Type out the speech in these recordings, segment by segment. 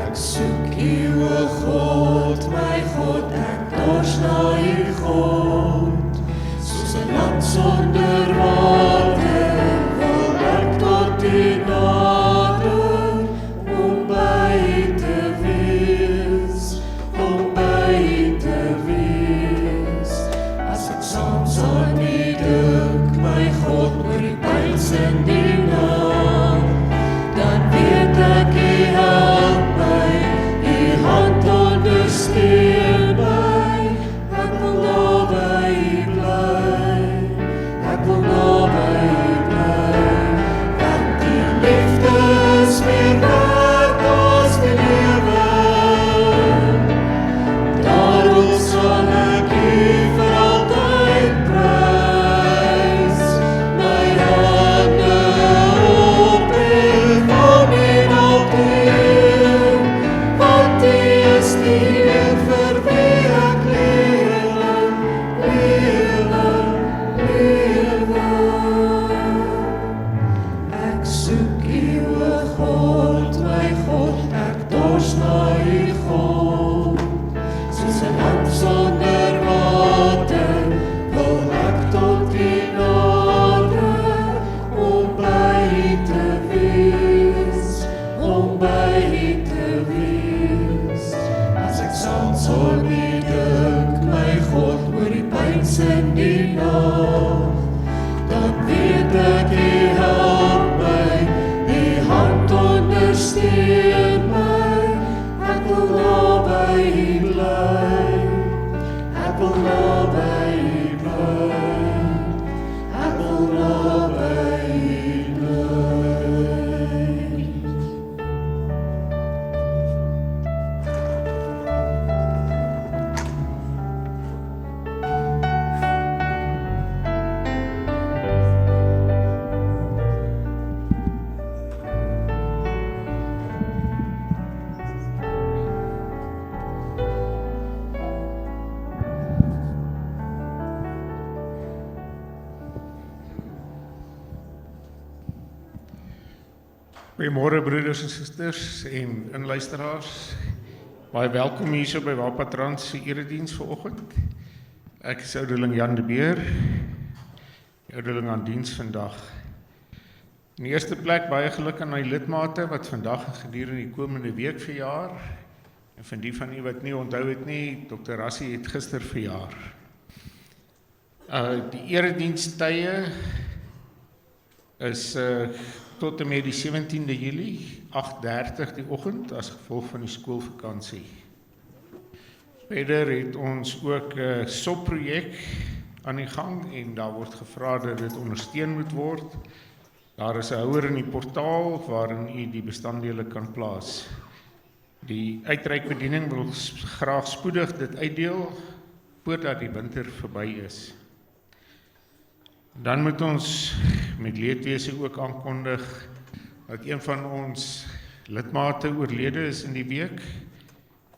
Ek soek U, o God, my God, ek dors na U God. Soos 'n land sonder water, wil ek tot U nader, om by U te wees, om by U te wees. As ek soms aan U dink, my God, oor die pyns in die nag, dan weet ek U help my, U hand ondersteun my. Ek wil naby U bly, ek wil naby U bly, want U liefde is meer werd as die lewe. Daarom sal ek U vir altyd prys, my hande ophef om U na te eer, want U is die een vir wie ek lewe, lewe, lewe. Ek soek U, o God, my God, ek dors na U God. Soos 'n land sonder water, wil ek tot U nader, om by U te wees, om by U te wees. As ek soms aan U dink, my God, oor die pyns in die nag, dan weet ek U help my, U hand ondersteun my. Ek wil naby U bly, ek wil naby U bly, ek wil naby U bly. Goeiemôre broeders en susters en inluisteraars. Baie welkom hierso by Wapatrans se erediens vanoggend. Ek is ouderling Jan de Beer, ouderling aan diens vandag. In die eerste plek baie geluk aan my lidmate wat vandag en gedurende die komende week verjaar. En van die van u wat nie onthou het nie, Dr. Rassie het gister verjaar. Die eredienstye is tot en met die 17de Julie, 8:30 die oggend, as gevolg van die skoolvakansie. Verder het ons ook 'n SOP-projek aan die gang en daar word gevra dat dit ondersteun moet word. Daar is 'n houer in die portaal waarin u die bestanddele kan plaas. Die uitreikbediening wil graag spoedig dit uitdeel voordat die winter verby is. Dan moet ons met leedwese ook aankondig dat een van ons lidmate oorlede is in die week.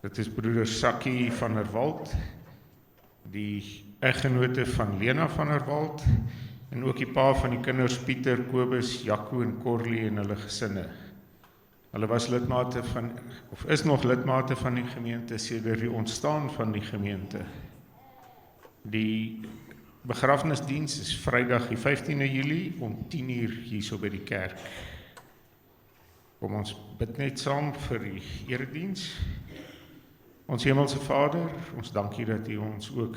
Dit is broeder Sakkie van der Walt, die eggenote van Lena van der Walt en ook die pa van die kinders Pieter, Kobus, Jaco en Corlie en hulle gesinne. Hulle was lidmate van, of is nog lidmate van die gemeente sedert die ontstaan van die gemeente. Die begrafnisdiens is Vrydag die 15de Julie om 10:00 hierso by die kerk. Kom ons bid net saam vir die erediens. Ons Hemelse Vader, ons dank U dat U ons ook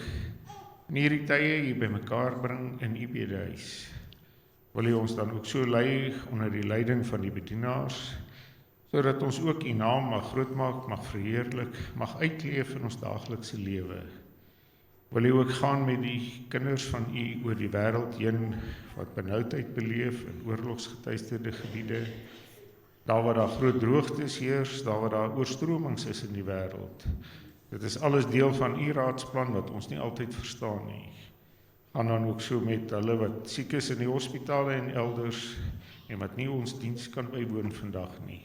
in hierdie tye hier bymekaar bring in U bedehuis. Wil U ons dan ook so lei onder die leiding van die bedienaars, sodat ons ook U naam mag grootmaak, mag verheerlik, mag uitleef in ons daaglikse lewe. Wil U ook gaan met die kinders van U oor die wêreld heen wat benoudheid beleef in oorlogsgetuisterde gebiede, daar waar daar groot droogtes heers, daar waar daar oorstromings is in die wêreld. Dit is alles deel van U raadsplan wat ons nie altyd verstaan nie. Gaan dan ook so met hulle wat siek is in die hospitale en elders en wat nie ons diens kan bywoon vandag nie.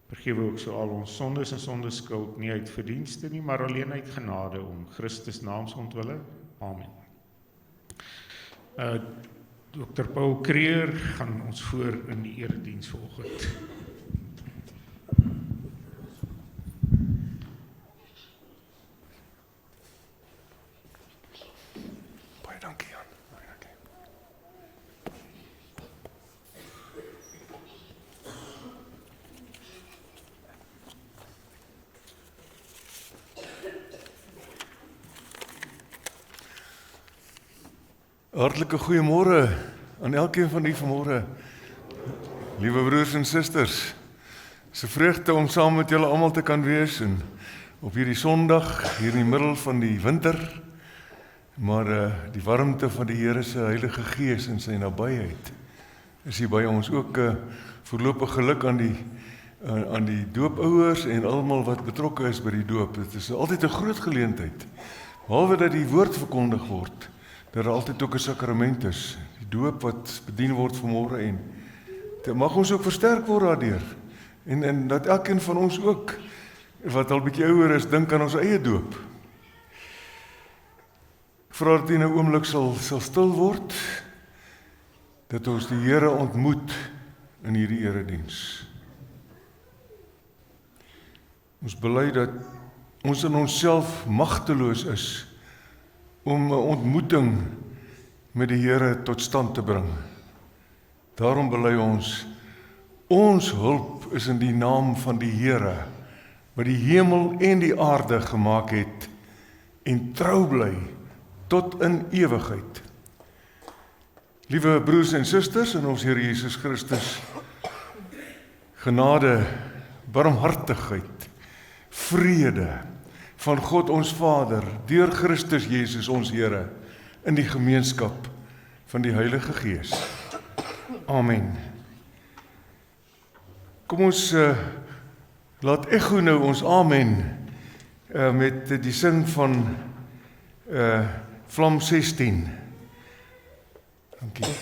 Vergewe ook so al ons sondes en sondeskuld, nie uit verdienste nie, maar alleen uit genade om Christus naams ontwille. Amen. Dr. Paul Creer gaan ons voor in die erediens vanoggend. Hartlike goeiemôre aan elkeen van u vanmôre. Liewe broers en susters, dis 'n vreugde om saam met julle almal te kan wees en op hierdie Sondag, hier in die middel van die winter, maar die warmte van die Here se Heilige Gees en sy nabyheid is hier by ons. Ook voorlopig geluk aan die doopouers en almal wat betrokke is by die doop. Dit is altyd 'n groot geleentheid, behalwe dat die woord verkondig word, dat daar altyd ook 'n sakrament is, die doop wat bedien word vanmôre, en dit mag ons ook versterk word daardeur, en dat elkeen van ons ook, wat al bietjie ouer is, dink aan ons eie doop. Ek vra dat u nou oomblik sal stil word, dat ons die Here ontmoet in hierdie erediens. Ons bely dat ons in onsself magteloos is om 'n ontmoeting met die Here tot stand te bring. Daarom bely ons hulp is in die naam van die Here, wat die hemel en die aarde gemaak het, en trou bly tot in ewigheid. Liewe broers en susters in ons Here Jesus Christus, genade, barmhartigheid, vrede van God ons Vader, deur Christus Jesus ons Here, in die gemeenskap van die Heilige Gees. Amen. Kom ons laat echo nou ons amen met die sing van Vlam 16. Dankie.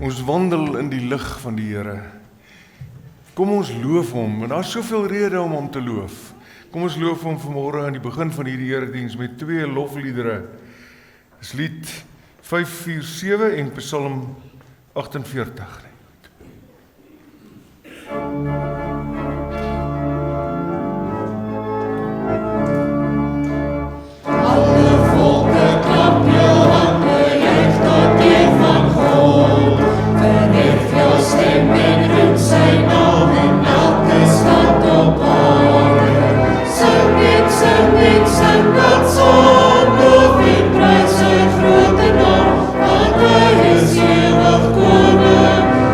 Ons wandel in die lig van die Here. Kom ons loof hom, en daar is soveel rede om hom te loof. Kom ons loof hom vanmôre aan die begin van hierdie erediens met 2 lofliedere. Dis lied 547 en Psalm 48. Grote naam, want hy is ewig koning.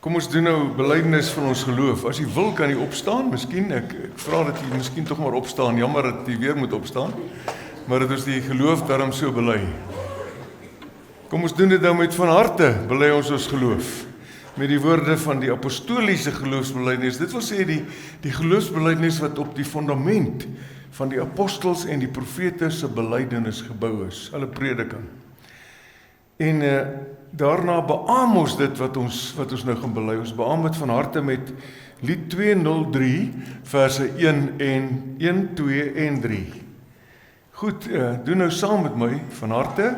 Kom ons doen nou belydenis van ons geloof. As jy wil kan jy opstaan, miskien ek vra dat jy miskien tog maar opstaan. Jammer dat jy weer moet opstaan. Maar dit is die geloof daarom so bely. Kom ons doen dit nou met van harte, bely ons geloof. Met die woorde van die apostoliese geloofsbelydenis. Dit wil sê die geloofsbelydenis wat op die fundament van die apostels en die profete se belydenis gebou is, hulle prediking. En daarna beaam ons dit wat ons nou gaan bely. Ons beaam dit van harte met lied 203 verse 1 en 1, 2 en 3. Goed, doen nou saam met my van harte,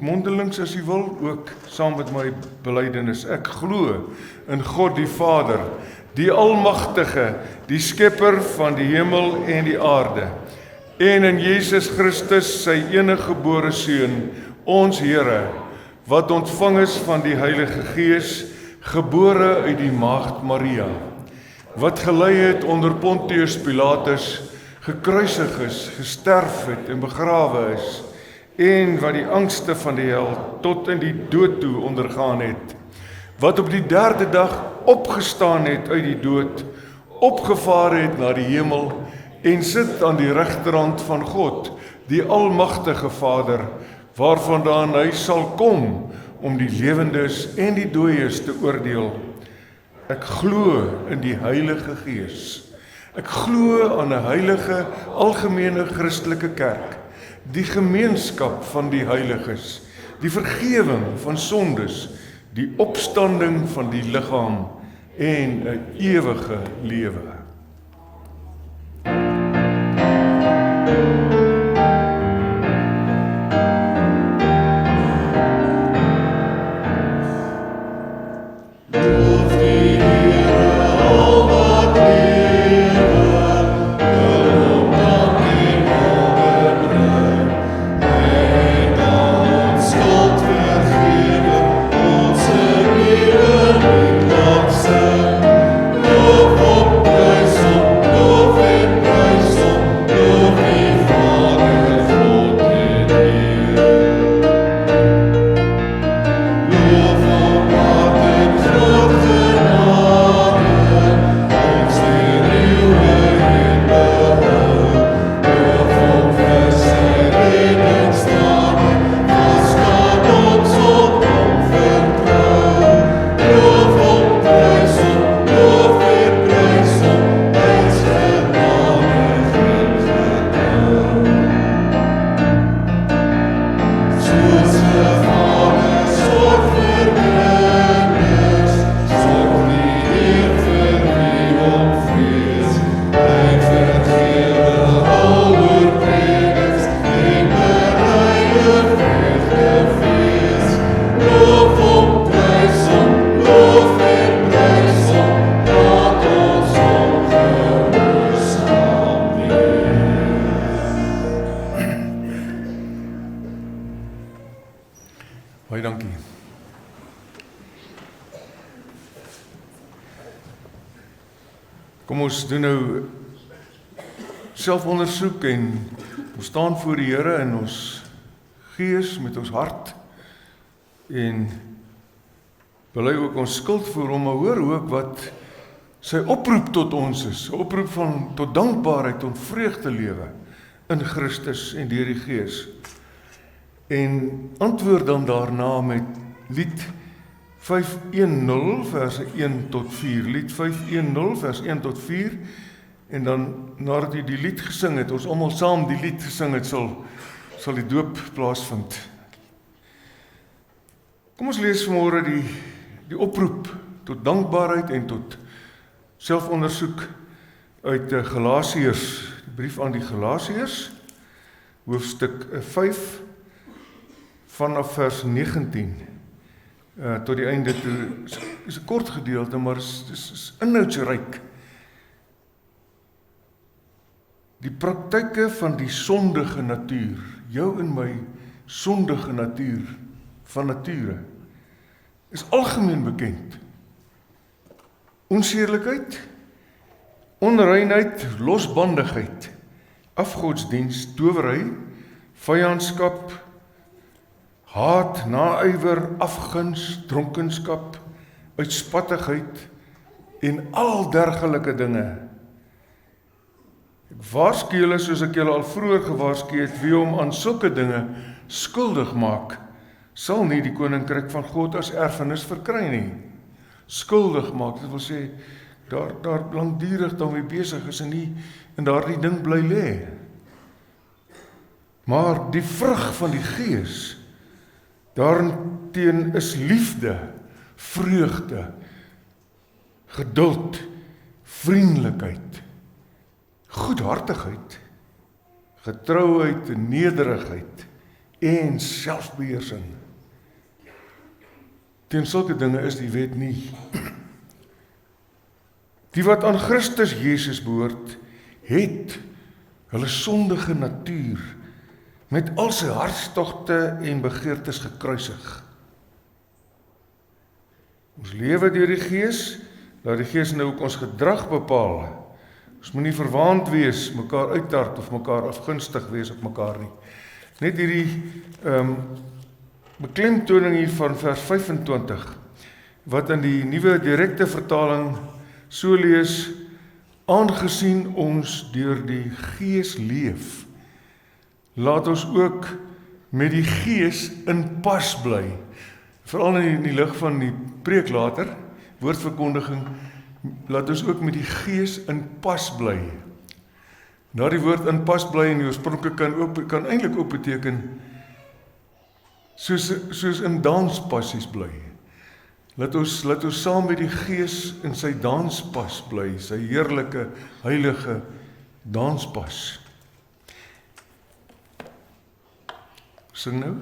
mondelings as jy wil, ook saam met my belydenis. Ek glo in God die Vader, die Almagtige, die Skepper van die hemel en die aarde, en in Jesus Christus, sy enige gebore Seun, ons Here, wat ontvang is van die Heilige Gees, gebore uit die Maagd Maria, wat gelei het onder Pontius Pilatus, gekruisig is, gesterf het en begrawe is, en wat die angste van die hel tot in die dood toe ondergaan het, wat op die 3de dag opgestaan het uit die dood, opgevaar het na die hemel, en sit aan die regterhand van God, die Almagtige Vader, waarvandaan hy sal kom om die lewendes en die dooies te oordeel. Ek glo in die Heilige Gees. Ek glo aan 'n heilige, algemene Christelike kerk, die gemeenskap van die heiliges, die vergewing van sondes, die opstanding van die liggaam en 'n ewige lewe. Baie dankie. Kom ons doen nou selfondersoek en ons staan voor die Here in ons gees met ons hart en bely ook ons skuld voor hom, maar hoor ook wat sy oproep tot ons is, 'n oproep tot dankbaarheid, tot vreugde lewe in Christus en deur die Gees. En antwoord dan daarna met lied 510 verse 1 tot 4, lied 510 vers 1 tot 4, en dan nadat jy die lied gesing het, ons almal saam die lied gesing het, sal die doop plaasvind. Kom ons lees vanmôre die oproep tot dankbaarheid en tot selfondersoek uit Galasiërs, die brief aan die Galasiërs, hoofstuk 5, vanaf vers 19 tot die einde toe. Is 'n kort gedeelte, maar is inhoudsryk. Die praktyke van die sondige natuur, jou en my sondige natuur van nature, is algemeen bekend. Onseerlikheid, onreinheid, losbandigheid, afgodsdienst, towery, vyandskap, haat, naaiwer, afguns, dronkenskap, uitspattigheid en al dergelike dinge. Ek waarsku julle soos ek julle al vroeër gewaarsku het, wie hom aan sulke dinge skuldig maak, sal nie die koninkryk van God as erfenis verkry nie. Skuldig maak, dit wil sê, daar langdurig daarmee besig is en nie in daardie ding bly lê. Maar die vrug van die Gees, daarteen is liefde, vreugde, geduld, vriendelikheid, goedhartigheid, getrouheid, nederigheid en selfbeheersing. Teen sulke dinge is die wet nie. Die wat aan Christus Jesus behoort, het hulle sondige natuur met al sy hartstogte en begeertes gekruisig. Ons lewe deur die Gees, laat die Gees nou ook ons gedrag bepaal. Ons moet nie verwaand wees, mekaar uittart of mekaar afgunstig wees op mekaar nie. Net hierdie beklemtoning hier van vers 25, wat in die nuwe direkte vertaling so lees, aangesien ons deur die Gees leef, laat ons ook met die Gees in pas bly. veral in die lig van die preek later, woordverkondiging, laat ons ook met die Gees in pas bly. Nou die woord in pas bly in die oorspronklike kan eintlik ook beteken soos in danspassies bly. Laat ons saam met die Gees in sy danspas bly, sy heerlike, heilige danspas. Sing nou.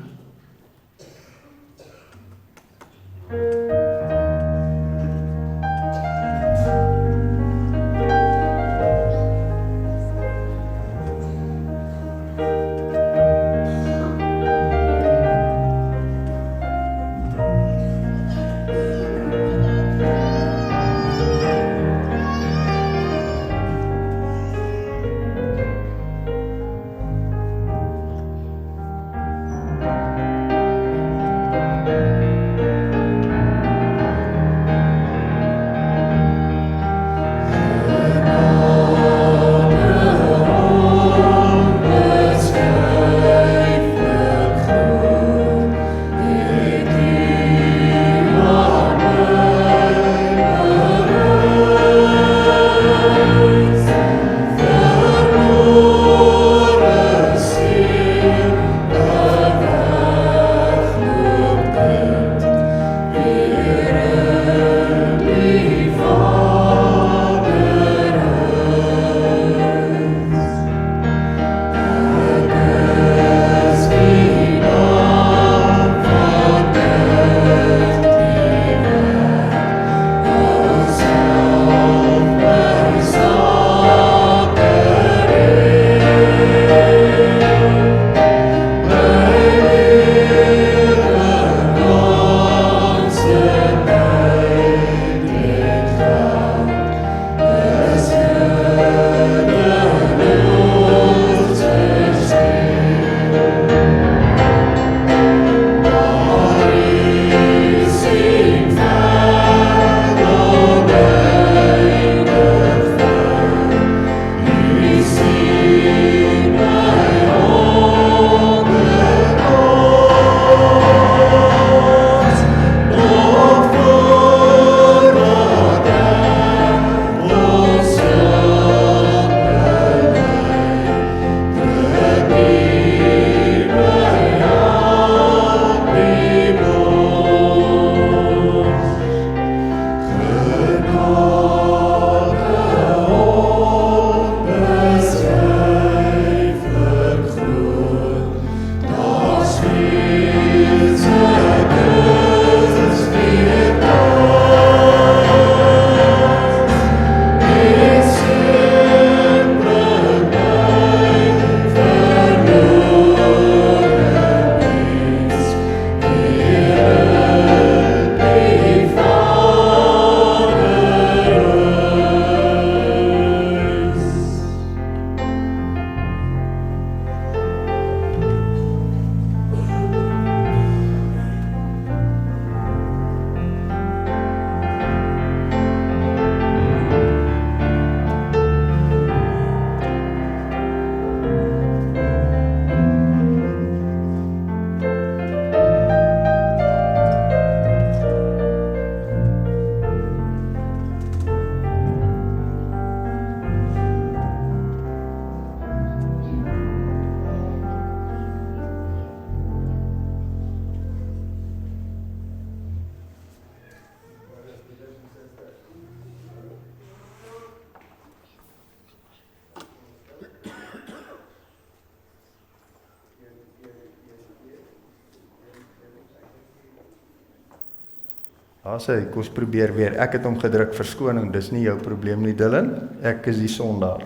Kom ons probeer weer. Ek het hom gedruk, verskoning, dis nie jou probleem nie, Dylan. Ek is die sondaar.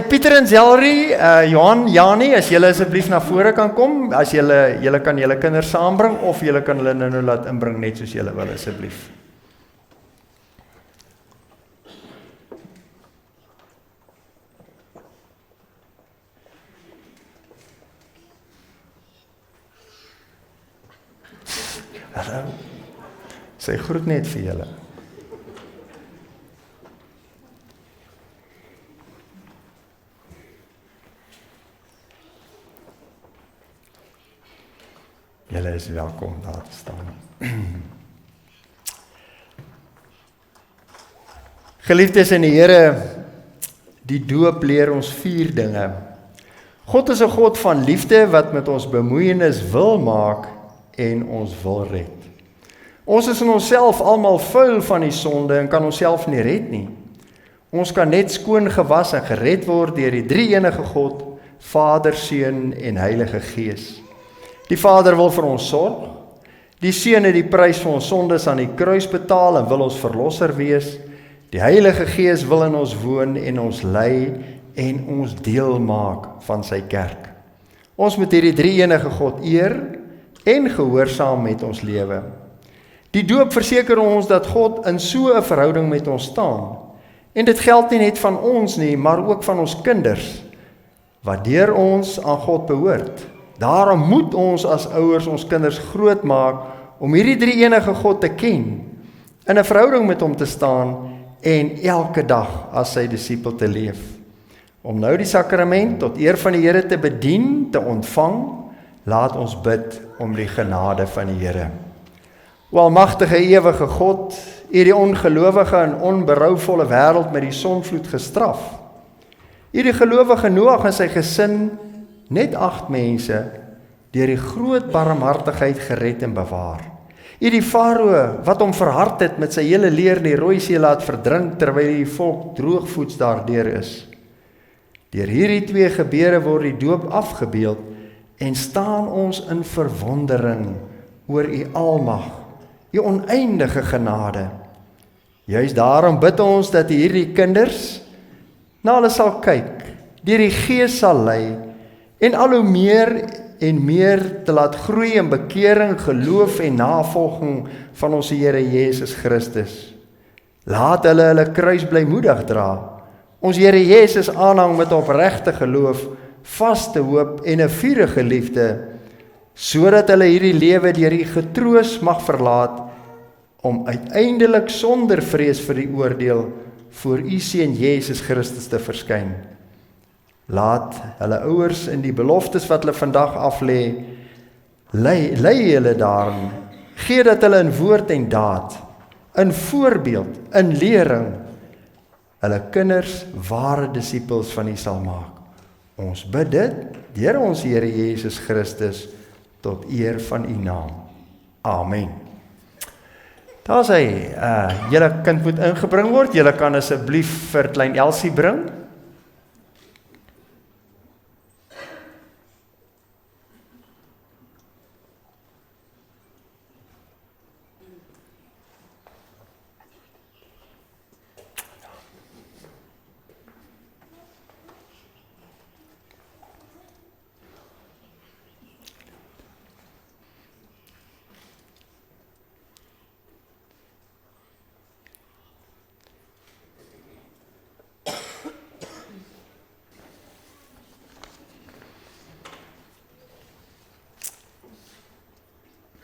Pieter en Zelry, Johan, Janie, as julle asseblief na vore kan kom, as julle kan julle kinders saambring, of julle kan hulle nou laat inbring, net soos julle wil, asseblief. Hallo. Sy groet net vir julle. Julle Julle is welkom daar te staan. Geliefdes in die Here, die doop leer ons 4 dinge. God is 'n God van liefde wat met ons bemoeienis wil maak en ons wil red. Ons is in onsself almal vuil van die sonde en kan onsself nie red nie. Ons kan net skoon gewas en gered word deur die drie-enige God, Vader, Seun en Heilige Gees. Die Vader wil vir ons sorg. Die Seun het die prys vir ons sondes aan die kruis betaal en wil ons verlosser wees. Die Heilige Gees wil in ons woon en ons lei en ons deel maak van sy kerk. Ons moet hierdie drie-enige God eer en gehoorsaam met ons lewe. Die doop verseker ons dat God in so 'n verhouding met ons staan. En dit geld nie net van ons nie, maar ook van ons kinders, wat deur ons aan God behoort. Daarom moet ons as ouers ons kinders grootmaak om hierdie drie-enige God te ken, in 'n verhouding met hom te staan en elke dag as sy disipel te leef. Om nou die sakrament tot eer van die Here te bedien, te ontvang, laat ons bid om die genade van die Here. O almagtige ewige God, U die ongelowige en onberouvolle wêreld met die sonvloed gestraf. U die gelowige Noag en sy gesin, net 8 mense, deur die groot barmhartigheid gered en bewaar. U die Farao wat hom verhard het met sy hele leer in die Rooi See laat verdrink terwyl die volk droogvoets daardeur is. Deur hierdie 2 gebeure word die doop afgebeeld en staan ons in verwondering oor U almag, U oneindige genade. Juist daarom bid ons dat U hierdie kinders na hulle sal kyk, deur die Gees sal lei en al hoe meer en meer te laat groei in bekering, geloof en navolging van ons Here Jesus Christus. Laat hulle kruis blymoedig dra. Ons Here Jesus aanhang met opregte geloof, vaste hoop en 'n vurige liefde, sodat hulle hierdie lewe deur U getroos mag verlaat, om uiteindelik sonder vrees vir die oordeel voor U Seun Jesus Christus te verskyn. Laat hulle ouers in die beloftes wat hulle vandag aflê, lei hulle daarin, gee dat hulle in woord en daad, in voorbeeld, in lering, hulle kinders ware disippels van U sal maak. Ons bid dit deur ons Here Jesus Christus tot eer van U naam. Amen. Daar sê, julle kind moet ingebring word. Julle kan asseblief vir klein Elsie bring.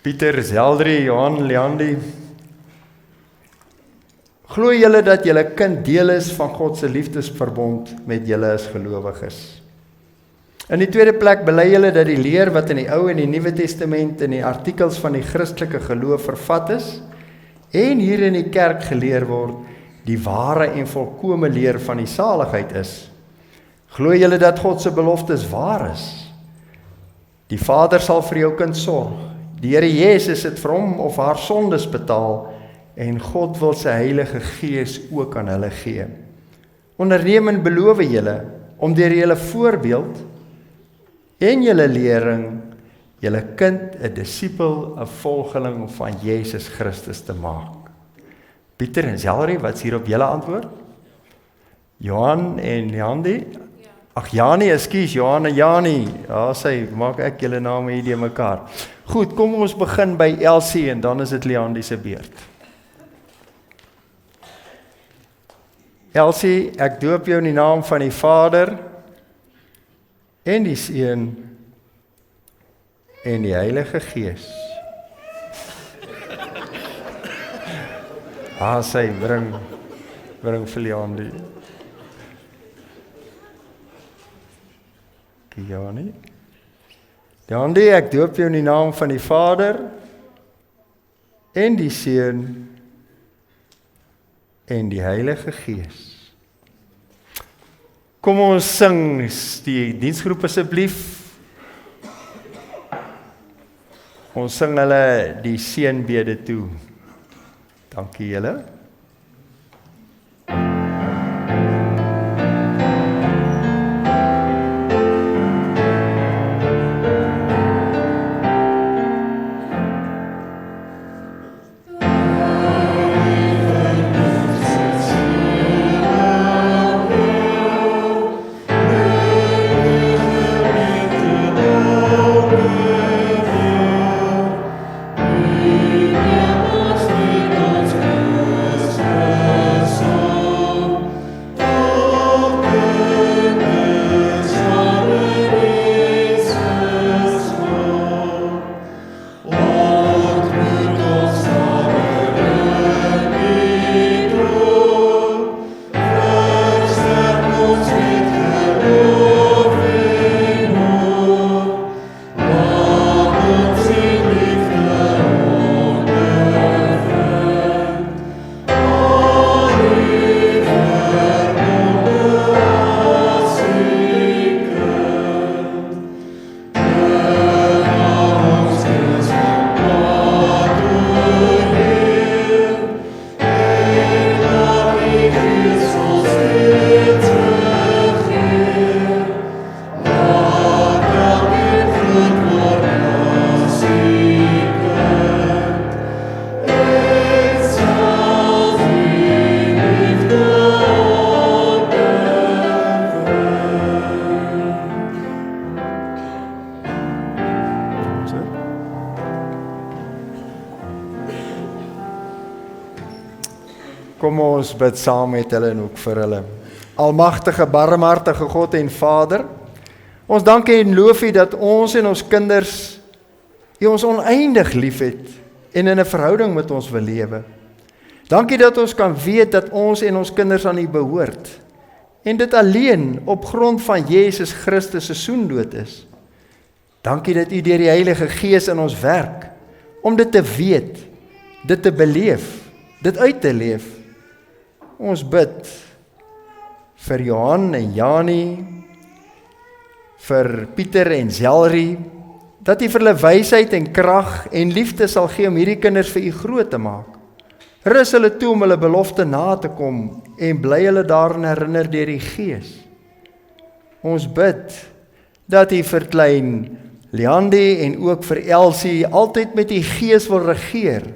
Pieter, Zeldrie, Johan, Leandi, glo julle dat julle kind deel is van God se liefdesverbond met julle as gelowiges? In die tweede plek bely julle dat die leer wat in die Ou en die Nuwe Testament in die artikels van die Christelike geloof vervat is en hier in die kerk geleer word, die ware en volkome leer van die saligheid is. Glo julle dat God se beloftes waar is? Die Vader sal vir jou kind sorg. Die Here Jesus het vir hom of haar sondes betaal en God wil sy Heilige Gees ook aan hulle gee. Onderneem en beloof julle om deur julle voorbeeld en julle lering julle kind 'n disipel, 'n volgeling van Jesus Christus te maak. Pieter en Zeldrie, wat is hier op julle antwoord? Johan en Jandi? Ag Janie, ekskuus, Johan en Janie. Ja, maak ek julle name hier mekaar. Goed, kom ons begin by Elsie en dan is dit Leandi se beurt. Elsie, ek doop jou in die naam van die Vader en die Seun en die Heilige Gees. Bring vir Leandi. Janie. Jandi, ek doop jou in die naam van die Vader en die Seun en die Heilige Gees. Kom ons sing die diensgroep asseblief. Ons sing hulle die seënbede toe. Dankie julle. Kom ons bid saam met hulle en ook vir hulle. Almagtige, barmhartige God en Vader, ons dank en loof U dat ons en ons kinders U ons oneindig liefhet en in 'n verhouding met ons wil lewe. Dankie dat ons kan weet dat ons en ons kinders aan U behoort en dit alleen op grond van Jesus Christus se soendood is. Dankie dat U deur die Heilige Gees in ons werk om dit te weet, dit te beleef, dit uit te leef. Ons bid vir Johan en Jani, vir Pieter en Zelri, dat U vir hulle wysheid en krag en liefde sal gee om hierdie kinders vir U groot te maak. Rus hulle toe om hulle belofte na te kom en bly hulle daarin herinner deur die Gees. Ons bid dat U vir klein Leandi en ook vir Elsie altyd met U Gees wil regeer,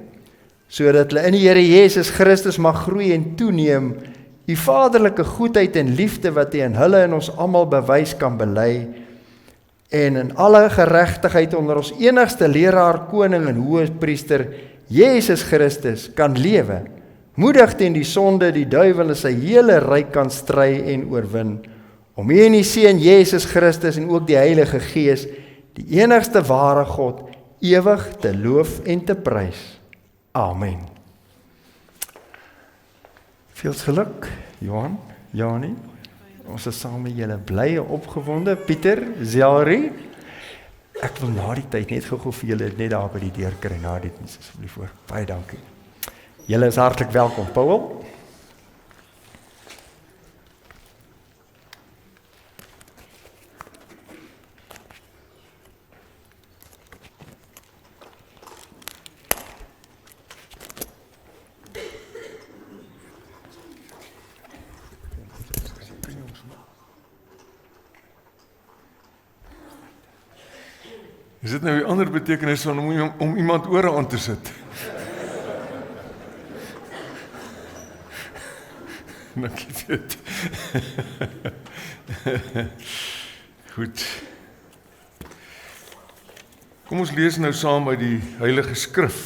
sodat hulle in die Here Jesus Christus mag groei en toeneem, U vaderlike goedheid en liefde wat U in hulle en ons almal bewys kan bely, en in alle geregtigheid onder ons enigste leraar, koning en hoëpriester, Jesus Christus, kan lewe, moedig teen die sonde, die duiwel en sy hele ryk kan stry en oorwin, om U en die Seun Jesus Christus en ook die Heilige Gees, die enigste ware God, ewig te loof en te prys. Amen. Veel geluk, Johan, Jani. Ons is saam met julle blye, opgewonde. Pieter, Zelri. Ek wil na die tyd net gou vir julle net daar by die deur kry na dit asseblief voor. Baie dankie. Julle is hartlik welkom, Paul. Is dit nou die ander betekenis van om iemand ore aan te sit? Dankie dit. Goed. Kom ons lees nou saam uit die Heilige Skrif.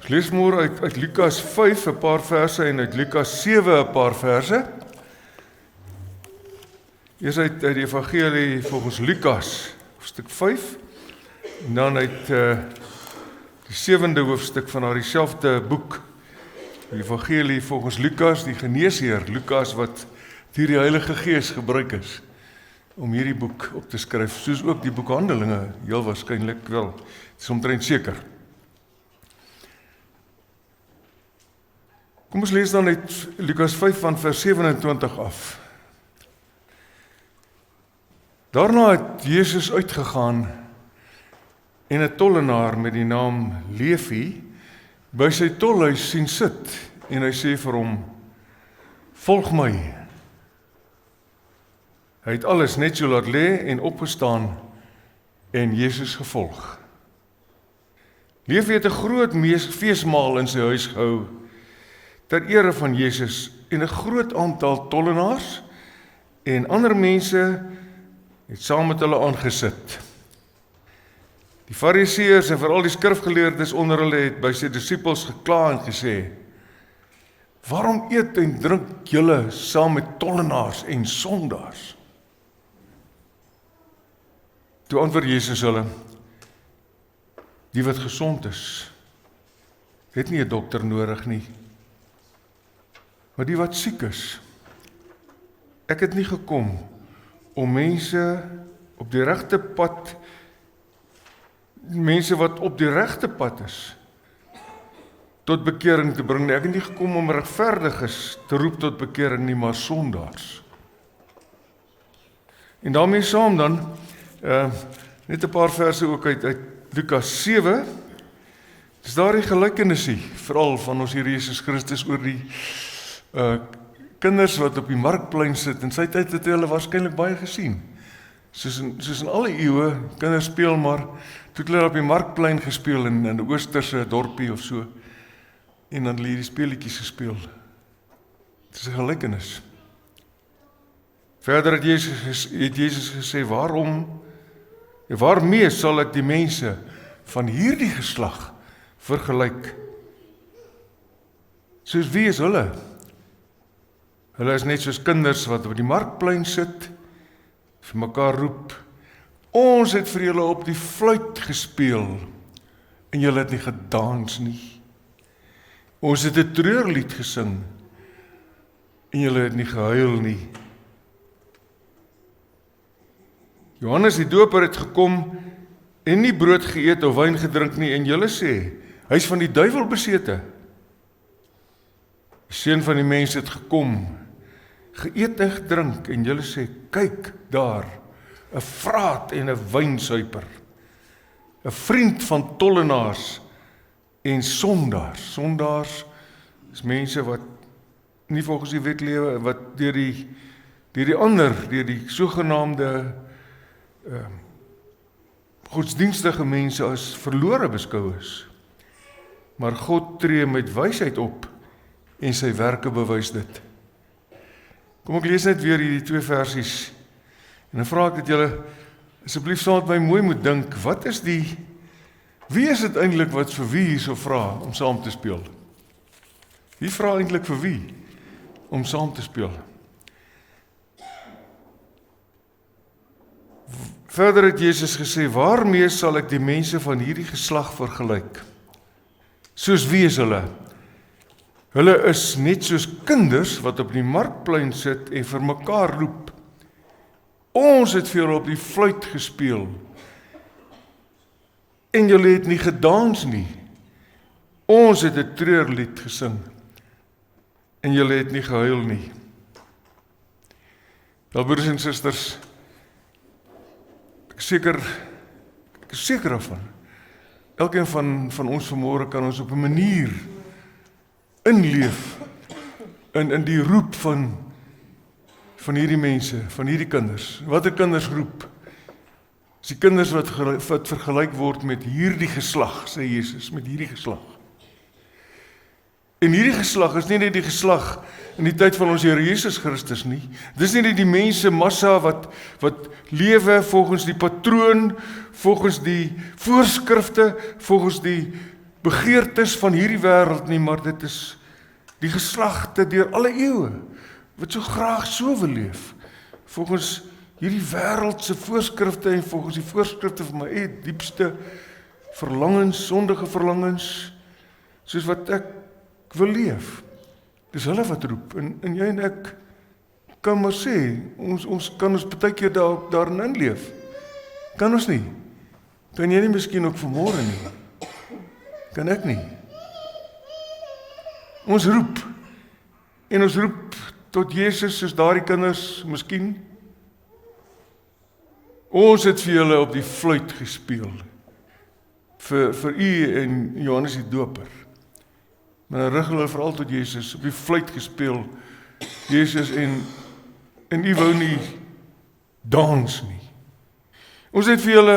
Ons lees môre uit Lukas 5 'n paar verse en uit Lukas 7 'n paar verse. Eers uit die Evangelie volgens Lukas, hoofstuk 5, en dan uit die 7de hoofstuk van daardie selfde boek, die Evangelie volgens Lukas, die geneesheer Lukas wat deur die Heilige Gees gebruik is. om hierdie boek op te skryf, soos ook die boek Handelinge, heel waarskynlik wel, dit is omtrent seker. Kom ons lees dan uit Lukas 5 van vers 27 af. Daarna het Jesus uitgegaan en 'n tollenaar met die naam Levi by sy tolhuis sien sit en hy sê vir hom, volg my. Hy het alles net so laat lê en opgestaan en Jesus gevolg. Levi het 'n groot feesmaal in sy huis gehou ter ere van Jesus en 'n groot aantal tollenaars en ander mense het saam met hulle aangesit. Die Fariseërs en veral die skrifgeleerdes onder hulle het by sy disippels gekla en gesê, waarom eet en drink julle saam met tollenaars en sondaars? Toe antwoord Jesus hulle, die wat gesond is, het nie 'n dokter nodig nie, maar die wat siek is. Ek het nie gekom om mense op die regte pad, mense wat op die regte pad is, tot bekering te bring. Ek het nie gekom om regverdiges te roep tot bekering nie, maar sondaars. En daarmee saam dan, net 'n paar verse ook uit Lukas 7, is daar die gelykenisie, veral van ons Here Jesus Christus oor die kinders wat op die markplein sit, en sy tyd het hulle waarskynlik baie gesien. Soos in alle eeue, kinders speel maar, toe het hulle op die markplein gespeel in 'n oosterse dorpie of so, en dan hulle die speletjies gespeel. Dit is 'n gelykenis. Verder het Jesus gesê, waarmee sal ek die mense van hierdie geslag vergelyk? Soos wie is hulle? Hulle is net soos kinders wat op die markplein sit, vir mekaar roep, ons het vir julle op die fluit gespeel, en julle het nie gedans nie. Ons het 'n treurlied gesing, en julle het nie gehuil nie. Johannes die Doper het gekom, en nie brood geëet of wyn gedrink nie, en julle sê, hy is van die duiwel besete. Die Seun van die mens het gekom, geëet en gedrink, en julle sê, kyk daar, 'n vraat en 'n wynsuiper, 'n vriend van tollenaars en sondaars. Sondaars is mense wat nie volgens die wet lewe, wat deur die sogenaamde godsdienstige mense as verlore beskou is. Maar God tree met wysheid op en sy werke bewys dit. Kom ek lees net weer hierdie 2 versies en dan vra ek dat julle asseblief saam met my mooi moet dink, wie is dit eintlik wat vir wie hierso vra om saam te speel? Wie vra eintlik vir wie om saam te speel? Verder het Jesus gesê, waarmee sal ek die mense van hierdie geslag vergelyk? Soos wie is hulle? Hulle is net soos kinders wat op die markplein sit en vir mekaar roep. Ons het vir julle op die fluit gespeel, en julle het nie gedans nie. Ons het 'n treurlied gesing, en julle het nie gehuil nie. Wel, broers en susters, ek is seker daarvan, elkeen van ons vanmôre kan ons op 'n manier inleef in die roep van hierdie mense, van hierdie kinders. Wat 'n kinders roep? Is die kinders wat vergelyk word met hierdie geslag, sê Jesus, met hierdie geslag. En hierdie geslag is nie net die geslag in die tyd van ons Here Jesus Christus nie. Dis nie net die mense massa wat lewe volgens die patroon, volgens die voorskrifte, volgens die begeertes van hierdie wêreld nie, maar dit is die geslagte deur alle eeue wat so graag so wil leef, volgens hierdie wêreldse voorskrifte en volgens die voorskrifte van my eie diepste verlangens, sondige verlangens, soos wat ek wil leef. Dis hulle wat roep, en jy en ek kan maar sê, ons kan ons baie keer daarin inleef. Kan ons nie? Kan jy nie miskien ook vanmôre nie? Kan ek nie? Ons roep, en ons roep tot Jesus soos daardie kinders, miskien. Ons het vir julle op die fluit gespeel, vir u en Johannes die Doper. Maar dan rig hulle veral tot Jesus, op die fluit gespeel, Jesus, en u wou nie dans nie. Ons het vir julle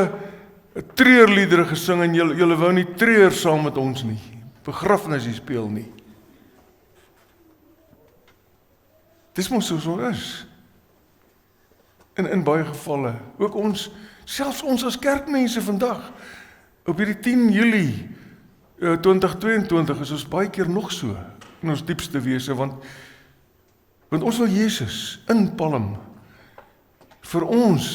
treurliedere gesing, en julle wou nie treur saam met ons nie, begrafnis nie speel nie. Dis mos soos ons is. In baie gevalle, ook ons, selfs ons as kerkmense vandag, op hierdie 10 Julie 2022 is ons baie keer nog so, in ons diepste wese, want ons wil Jesus inpalm, vir ons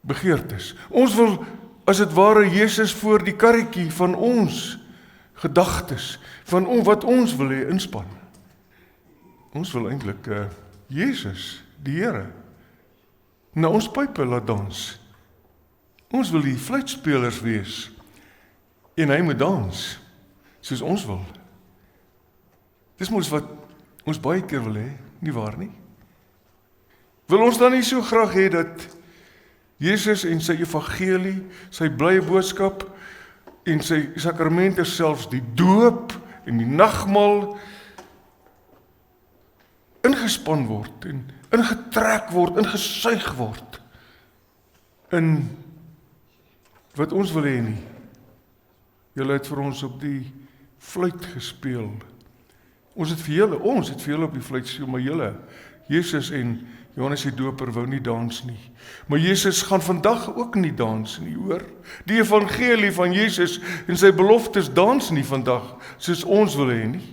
begeertes. Ons wil, as het ware, Jesus voor die karretjie van ons gedagtes, van wat ons wil hê inspan. Ons wil eintlik Jesus, die Here, na ons pype laat dans. Ons wil die fluitspelers wees, en hy moet dans, soos ons wil. Dis mos wat ons baie keer wil hê, nie waar nie? Wil ons dan nie so graag hê dat Jesus en sy evangelie, sy blye boodskap, en sy sakramente, selfs die doop, en die nagmaal, ingespan word, en ingetrek word, ingesuig word, in wat ons wil hê nie. Julle het vir ons op die fluit gespeel. Ons het vir julle op die fluit gespeel, maar julle, Jesus en Johannes die Doper wou nie dans nie. Maar Jesus gaan vandag ook nie dans nie, hoor. Die evangelie van Jesus en sy beloftes dans nie vandag, soos ons wil hê nie.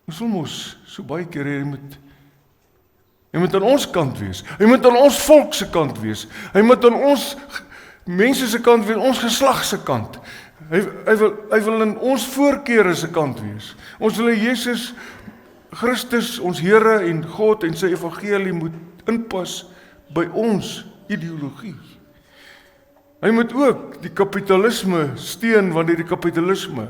Ons wil mos so baie keer hê, hy moet aan ons kant wees. Hy moet aan ons volk se kant wees. Hy moet aan ons mense se kant wees, ons geslag se kant. Hy wil in ons voorkeure se kant wees. Ons wil hê Jesus Christus, ons Here en God en sy evangelie moet inpas by ons ideologie. Hy moet ook die kapitalisme steun, wanneer die kapitalisme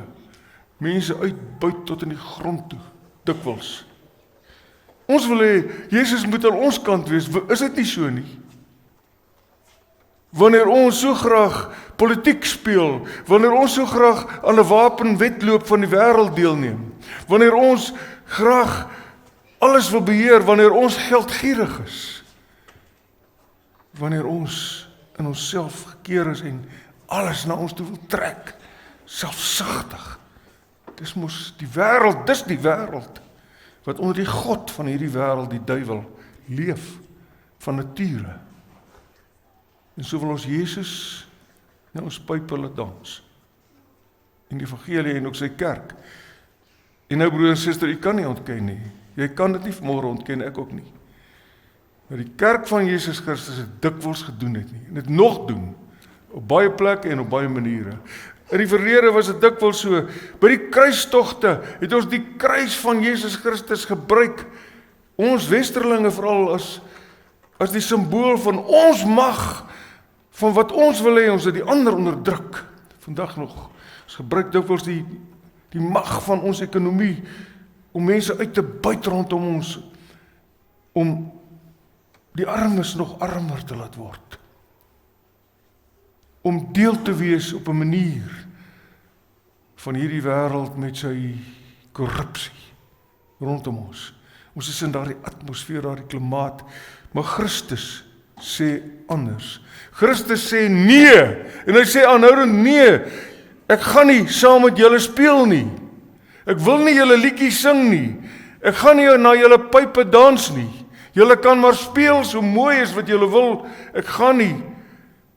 mense uitbuit tot in die grond toe, dikwels. Ons wil hê, Jesus moet aan ons kant wees, is dit nie so nie? Wanneer ons so graag politiek speel, wanneer ons so graag aan 'n wapenwedloop van die wêreld deelneem, wanneer ons graag alles wil beheer, wanneer ons geldgierig is, wanneer ons in onsself gekeer is en alles na ons toe wil trek, selfsugtig. Dis mos die wêreld, wat onder die god van hierdie wêreld, die duiwel, leef van nature. En so wil ons Jesus na ons pype laat dans. En die evangelie en ook sy kerk. En nou broer en suster, jy kan nie ontken nie. Jy kan dit nie vanmôre ontken, ek ook nie. Maar die kerk van Jesus Christus het dikwels gedoen het nie. En dit nog doen, op baie plekke en op baie maniere. In die verlede was dit dikwels so, by die kruistogte het ons die kruis van Jesus Christus gebruik, ons westerlinge veral as die simbool van ons mag, van wat ons wil hê, ons het die ander onderdruk. Vandag nog, ons gebruik dikwels die mag van ons ekonomie, om mense uit te buit rondom ons, om die armes nog armer te laat word. Om deel te wees op 'n manier van hierdie wêreld met sy korrupsie rondom ons. Ons is in daardie atmosfeer, daardie klimaat, maar Christus sê anders. Christus sê nee, en hy sê aanhoudend nee, ek gaan nie saam met julle speel nie. Ek wil nie julle liedjies sing nie. Ek gaan nie na julle pype dans nie. Julle kan maar speel so mooi as wat julle wil. Ek gaan nie.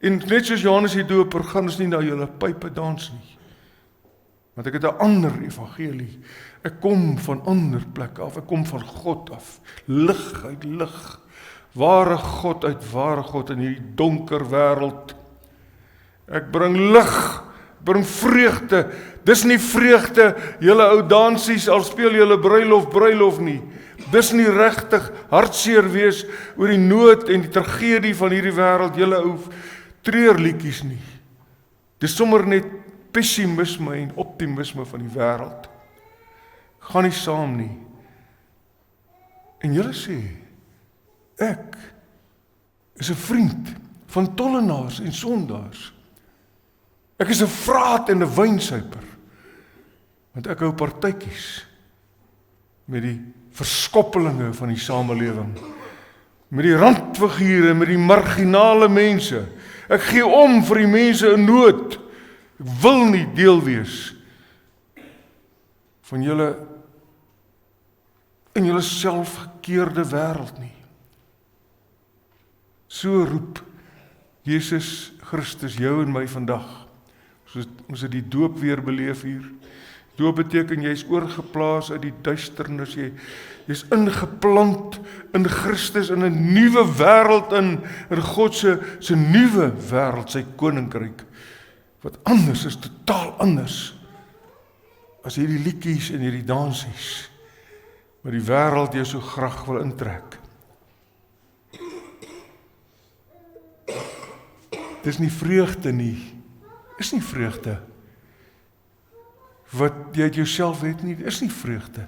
En net soos Johannes die Doper gaan ons nie na julle pype dans nie. Want ek het 'n ander evangelie. Ek kom van ander plekke af. Ek kom van God af. Lig uit lig. Ware God uit ware God in hierdie donker wêreld. Ek bring lig, bring vreugde, Dis nie vreugde, julle ou dansies, al speel julle bruilof nie. Dis nie regtig hartseer wees oor die nood en die tragedie van hierdie wêreld, julle ou treurliedjies nie. Dis sommer net pessimisme en optimisme van die wêreld. Gaan nie saam nie. En julle sê, ek is 'n vriend van tollenaars en sondaars. Ek is 'n vraat en 'n wynsuiper. Want ek hou partytjies met die verskoppelinge van die samelewing, met die randfigure, met die marginale mense. Ek gee om vir die mense in nood. Ek wil nie deel wees van julle in julle selfgekeerde wêreld nie. So roep Jesus Christus jou en my vandag. Ons het die doop weer beleef hier. Doop beteken jy is oorgeplaas uit die duisternis, jy's ingeplant in Christus in 'n nuwe wêreld in God se nuwe wêreld, sy koninkryk, wat anders is, totaal anders as hierdie liedjies en hierdie dansies, wat die wêreld jou so graag wil intrek. Dis nie vreugde nie, is nie vreugde. Wat jy uit jouself het nie, is nie vreugde.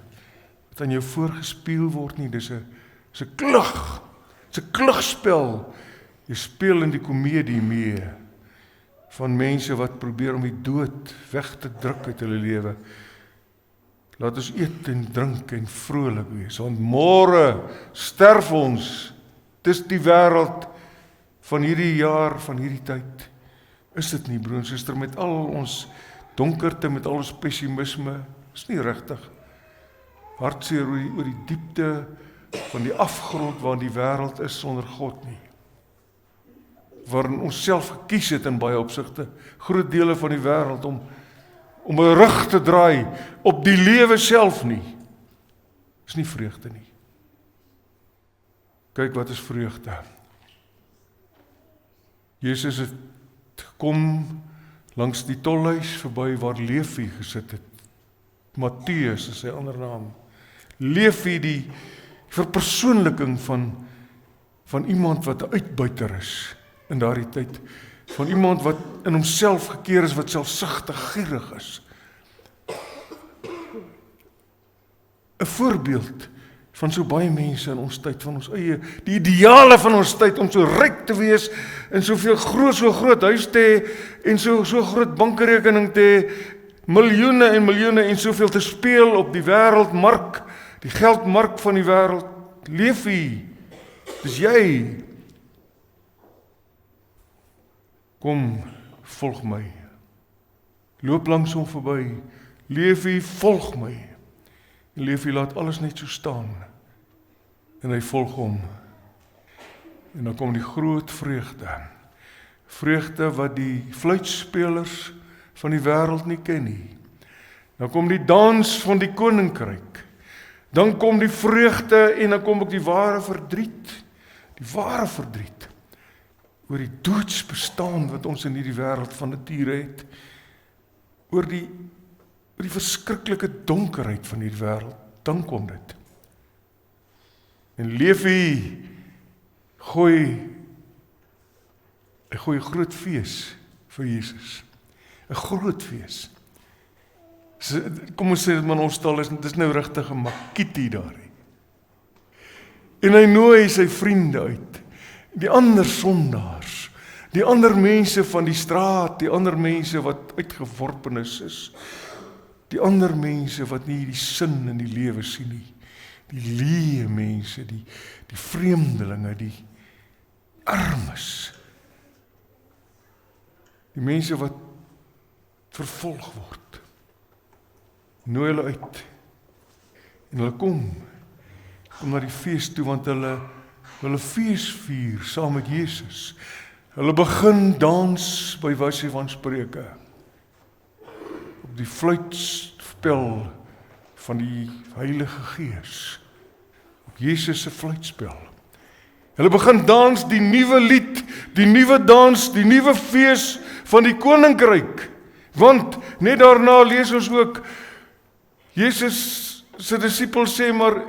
Wat aan jou voorgespeel word nie, dis 'n klug. Dis 'n klugspel. Jy speel in die komedie mee van mense wat probeer om die dood weg te druk uit hulle lewe. Laat ons eet en drink en vrolik wees, want môre sterf ons. Dis die wêreld van hierdie jaar, van hierdie tyd. Is dit nie, broer en suster, met al ons donkerte, met al ons pessimisme, is nie regtig hartseer oor die diepte van die afgrond waarin die wêreld is sonder God nie. Waarin ons self gekies het in baie opsigte, groot dele van die wêreld, om 'n rug te draai op die lewe self nie. Is nie vreugde nie. Kyk wat is vreugde. Jesus het gekom langs die tolhuis verby waar Levi gesit het. Matteus is sy ander naam. Levi, die verpersoonliking van iemand wat 'n uitbuiter is in daardie tyd. Van iemand wat in homself gekeer is, wat selfsugtig, gierig is. 'n Voorbeeld van so baie mense in ons tyd, van ons eie, die ideale van ons tyd, om so ryk te wees, en so groot huis te hê, en so groot bankrekening te hê, miljoene en miljoene, en soveel te speel op die wêreldmark, die geldmark van die wêreld. Levi, dis jy. Kom, volg my. Loop langs hom verby. Levi, volg my. En Levi laat alles net so staan. En hy volg hom. En dan kom die groot vreugde. Vreugde wat die fluitspelers van die wêreld nie ken nie. Dan kom die dans van die koninkryk. Dan kom die vreugde en dan kom ook die ware verdriet. Die ware verdriet. Oor die doodsbestaan wat ons in hierdie wêreld van nature het. Oor die verskriklike donkerheid van hierdie wêreld. Dan kom dit. En Levi gooi 'n groot fees vir Jesus. 'n Groot fees. Kom ons sê dit maar in ons taal, dis nou regtig 'n makietie daar. En hy nooi sy vriende uit. Die ander sondaars, die ander mense van die straat, die ander mense wat uitgeworpenes is, die ander mense wat nie die sin in die lewe sien nie, die leë mense, die vreemdelinge, die armes, die mense wat vervolg word, nooi hulle uit, en hulle kom na die fees toe, want hulle fees vier saam met Jesus. Hulle begin dans by wyse van spreuke. Op die fluitspel van die Heilige Gees. Op Jesus se fluitspel. Hulle begin dans die nuwe lied, die nuwe dans, die nuwe fees van die koninkryk. Want net daarna lees ons ook, Jesus se disippels sê, maar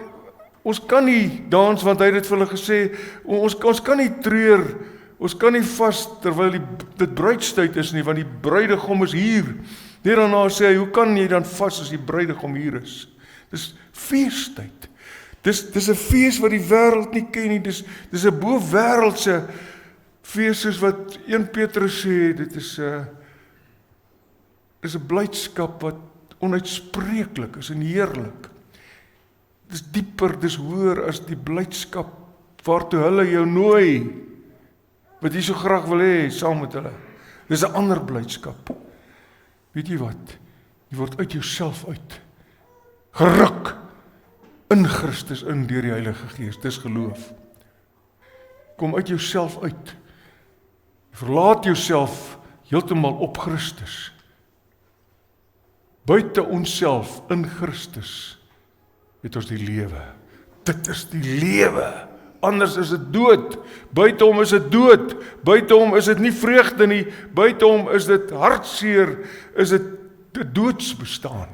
ons kan nie dans, want hy het dit vir hulle gesê, ons kan nie treur, ons kan nie vas, terwyl dit bruidstyd is nie, want die bruidegom is hier. Net daarna sê hy, hoe kan jy dan vas as die bruidegom hier is? Dis feestyd. Dis 'n fees wat die wêreld nie ken nie, dis 'n bo-wêreldse fees, soos wat 1 Petrus sê, dit is 'n blydskap wat onuitspreeklik is en heerlik. Dis dieper, dis hoër as die blydskap waartoe hulle jou nooi, wat jy so graag wil hê saam met hulle. Dis 'n ander blydskap. Weet jy wat? Jy word uit jouself uit geruk in Christus in deur die Heilige Gees. Dis geloof. Kom uit jouself uit. Verlaat jouself heeltemal op Christus. Buite onsself in Christus het ons die lewe. Dit is die lewe. Anders is dit dood. Buite hom is dit dood. Buite hom is dit nie vreugde nie. Buite hom is dit hartseer. Is dit 'n doodsbestaan.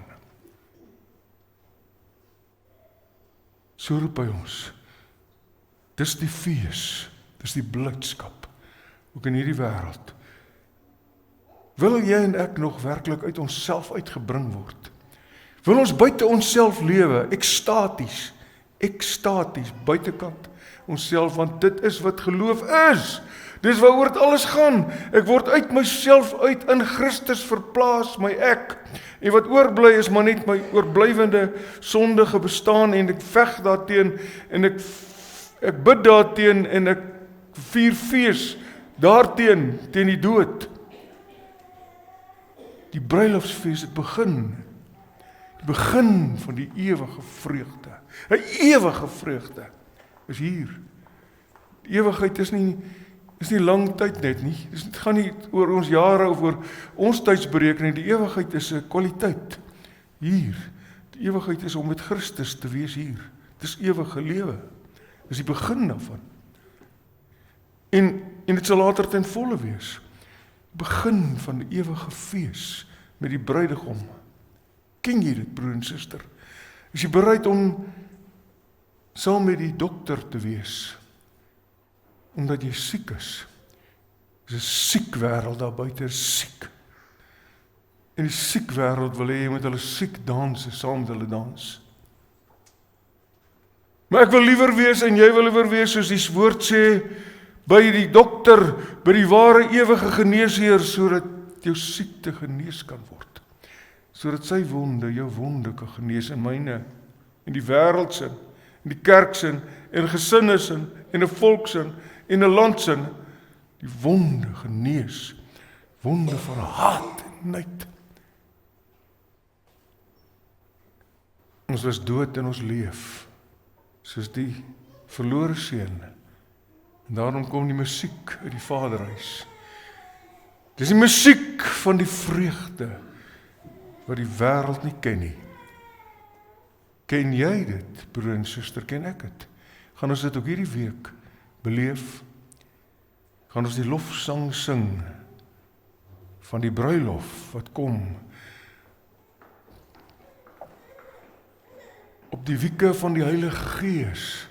So roep hy ons. Dis die fees. Dis die blydskap. Ook in hierdie wêreld. Wil jy en ek nog werklik uit onsself uitgebring word? Wil ons buite onsself lewe, ekstaties, buitekant onsself, want dit is wat geloof is. Dis waaroor dit alles gaan. Ek word uit myself uit in Christus verplaas, my ek. En wat oorbly is maar net my oorblywende sondige bestaan, en ek veg daarteen, en ek bid daarteen, en ek vier fees daarteen, teen die dood. Die bruilofsfees het begin. Die begin van die ewige vreugde. 'n Ewige vreugde is hier. Die ewigheid is nie lang tyd net nie. Dit gaan nie oor ons jare of oor ons tydsberekening. Die ewigheid is 'n kwaliteit hier. Die ewigheid is om met Christus te wees hier. Dis ewige lewe. Dis die begin daarvan. En dit sal later ten volle wees. Begin van die ewige fees met die bruidegom. Ken jy dit, broer en suster? Is jy bereid om saam met die dokter te wees? Omdat jy siek is. Dis 'n siek wêreld daar buite, siek. En die siek wêreld wil hê jy moet hulle siek dans, saam met hulle dans. Maar ek wil liewer wees en jy wil liewer wees soos die woord sê, by die dokter, by die ware ewige geneesheer, sodat jou siekte genees kan word. Sodat sy wonde, jou wonde kan genees, en myne, en die wêreldsin, en die kerksin, en gesinnesin, en 'n volksin, en 'n landsin, die wonde genees, wonde van haat en nait. Ons was dood en ons leef, soos die verlore seun. En daarom kom die musiek uit die Vaderhuis. Dis die musiek van die vreugde, wat die wêreld nie ken nie. Ken jy dit, broer en suster, ken ek dit? Gaan ons dit ook hierdie week beleef? Gaan ons die lofsang sing van die bruilof wat kom? Op die wieke van die Heilige Gees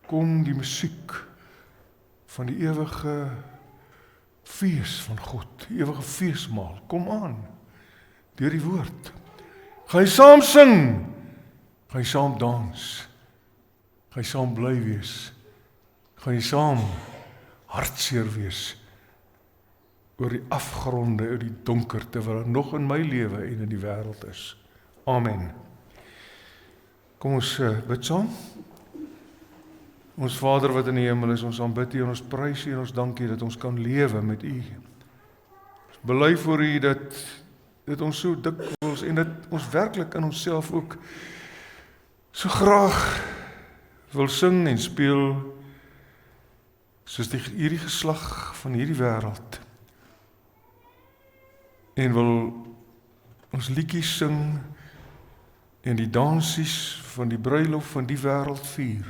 kom die musiek van die ewige fees van God, die ewige feesmaal. Kom aan, deur die woord. Ga jy saam sing, ga jy saam dans, ga jy saam bly wees, ga jy saam hartseer wees oor die afgronde, oor die donkerte wat nog in my lewe en in die wêreld is. Amen. Kom ons bid saam. Ons Vader wat in die hemel is, ons aanbid U en ons prys U en ons dank U dat ons kan lewe met U. Ons bely voor U dat dit ons so dikwels en dat ons werklik in onsself ook so graag wil sing en speel soos hierdie geslag van hierdie wêreld, en wil ons liedjies sing en die dansies van die bruilof van die wêreld vier,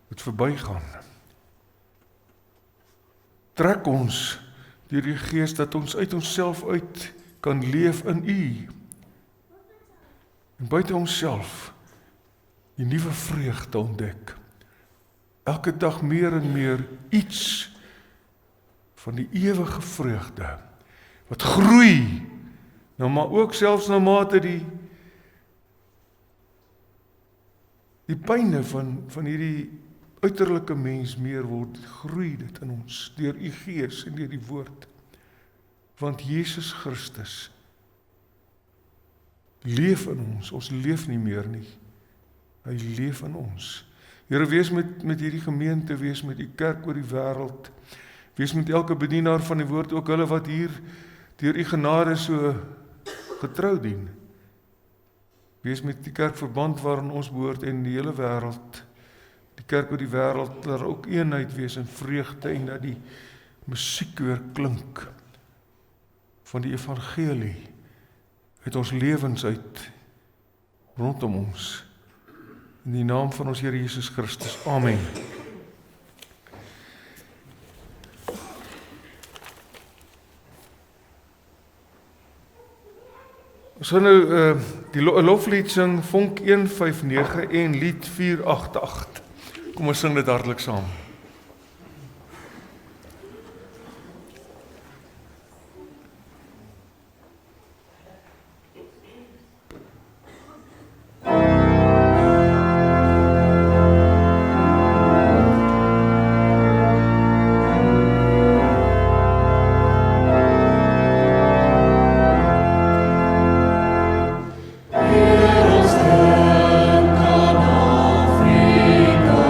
wat verbygaan. Trek ons deur die Gees dat ons uit onsself uit kan leef in U. En buite onsself die nuwe vreugde ontdek. Elke dag meer en meer iets van die ewige vreugde wat groei, nou maar ook selfs na mate die pyne van hierdie uiterlike mens meer word, groei dit in ons deur U Gees en deur die woord. Want Jesus Christus leef in ons leef nie meer nie. Hy leef in ons. Here, wees met hierdie gemeente, wees met die kerk oor die wêreld, wees met elke bedienaar van die woord, ook hulle wat hier deur U genade so getrou dien. Wees met die kerkverband waarin ons behoort en die hele wêreld, die kerk oor die wêreld, dat daar ook eenheid wees en vreugde en dat die musiek weer klink van die evangelie uit ons lewens uit rondom ons. In die naam van ons Here Jesus Christus. Amen. Ons gaan nou die loflied sing, Vonk 159 en lied 488. Kom ons sing dit hartlik saam. Heer ons denk aan Afrika.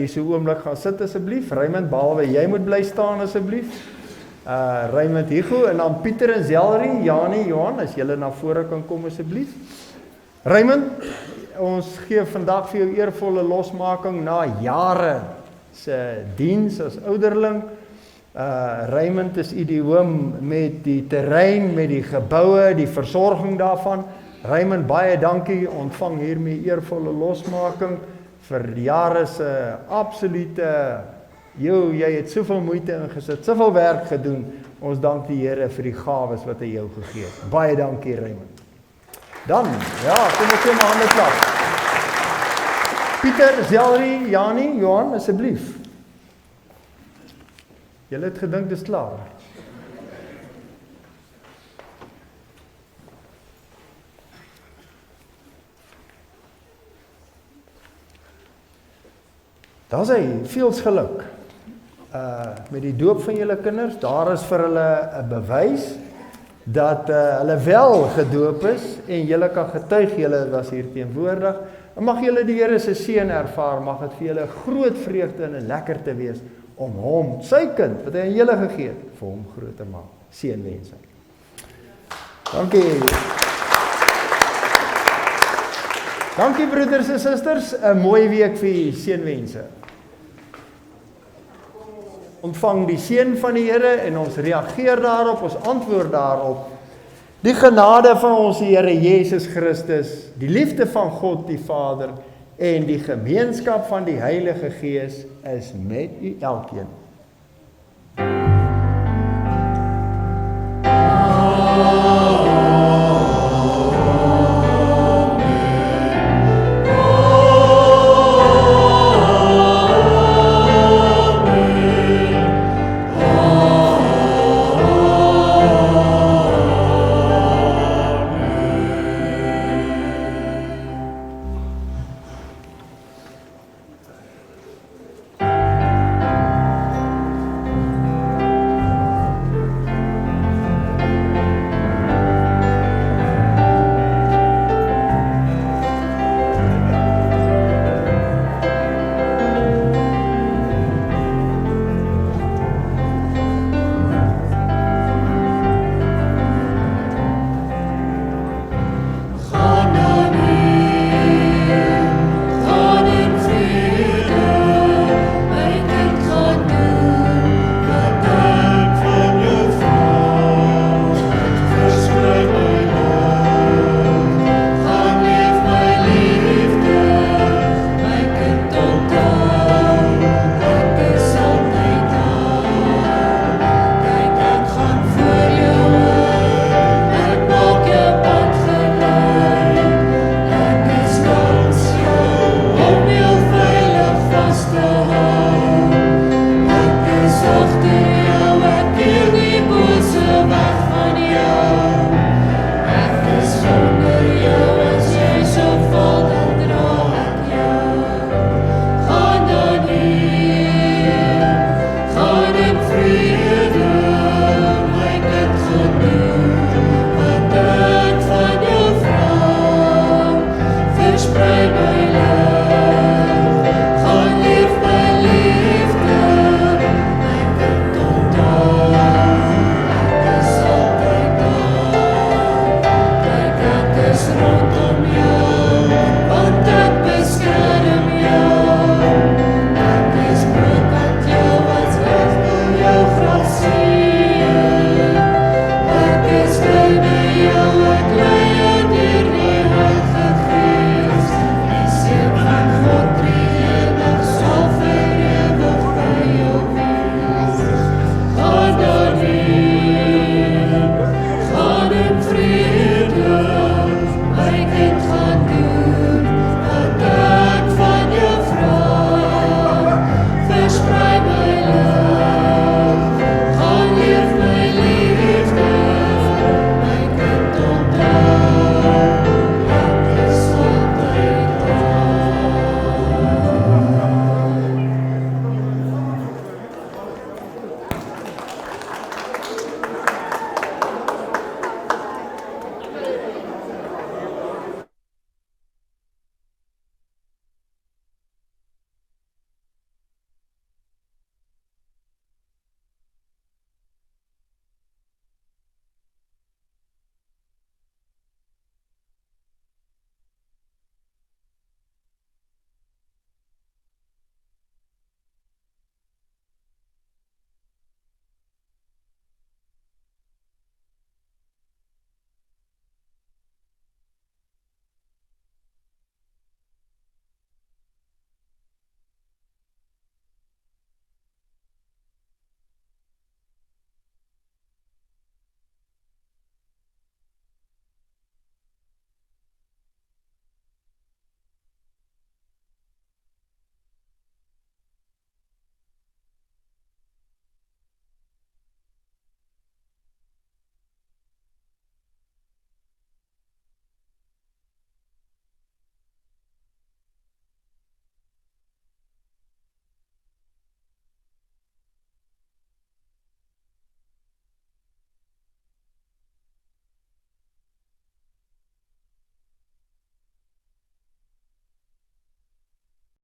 jy so 'n oomblik gaan sit asseblief. Raymond, behalwe jy moet bly staan asseblief. Raymond Hugo en dan Pieter en Zelry, Janie, Johan, as julle na vore kan kom asseblief. Raymond, ons gee vandag vir jou eervolle losmaking na jare se diens as ouderling. Raymond is idioom met die terrein, met die geboue, die versorging daarvan. Raymond, baie dankie, ontvang hiermee eervolle losmaking vir jare se absolute, jy het soveel moeite ingesit, soveel werk gedoen. Ons dank die Here vir die gawes wat hy jou gegee het. Baie dankie, Raymond. Dan, ja, kom ons sê maar hande klap. Pieter, Zelry, Janie, Johan, asseblief. Julle het gedink dis klaar. Daar is hy, veels geluk. Met die doop van julle kinders, daar is vir hulle 'n bewys dat hulle wel gedoop is en julle kan getuig, julle was hier teenwoordig. En mag julle die Here se seën ervaar, mag dit vir julle groot vreugde en lekker te wees om hom, sy kind, wat hy aan julle gegee het, vir hom groot te maak. Seënwense. Dankie. Dankie broeders en susters, 'n mooi week vir julle, seënwense. Ontvang die seën van die Here en ons reageer daarop, ons antwoord daarop. Die genade van ons Here Jesus Christus, die liefde van God die Vader en die gemeenskap van die Heilige Gees is met u elkeen.